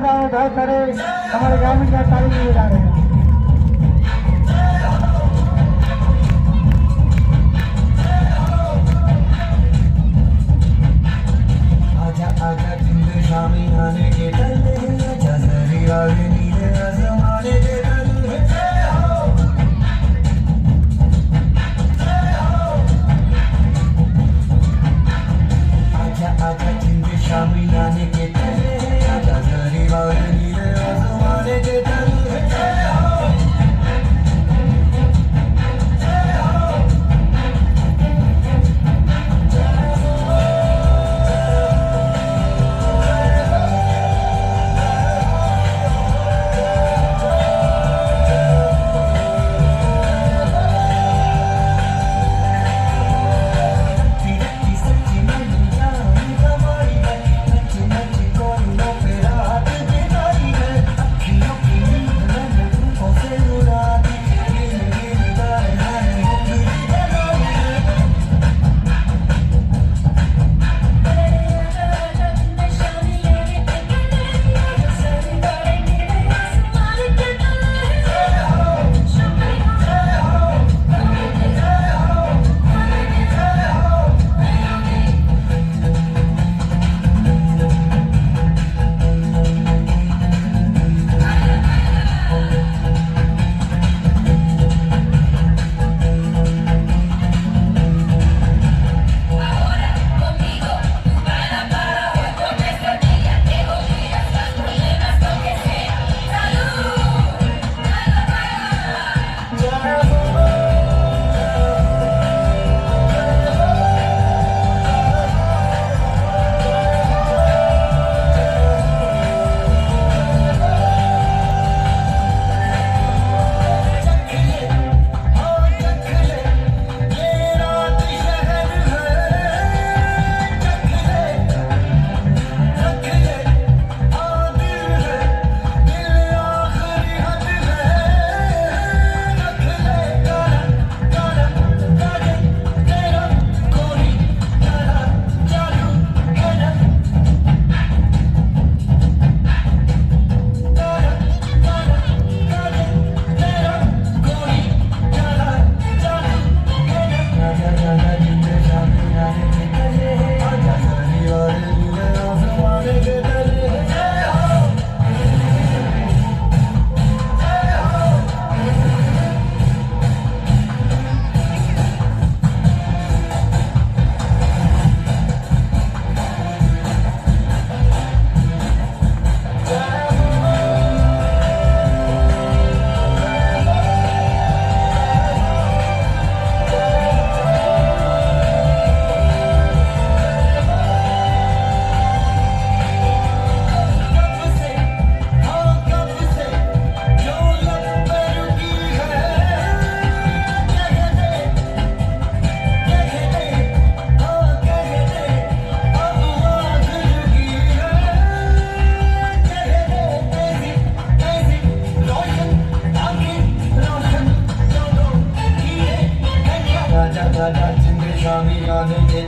में बहुत सारे हमारे ग्रामीण का तारीफ किए जा रहे हैं। आजा आजा जिंद शामी आने के डले आजा जरी वाले नीले आसमाने के डले आजा आजा जिंद शामी आने के डले आजा जरी वाले नीले आसमाने के डले Jind shami yaane ke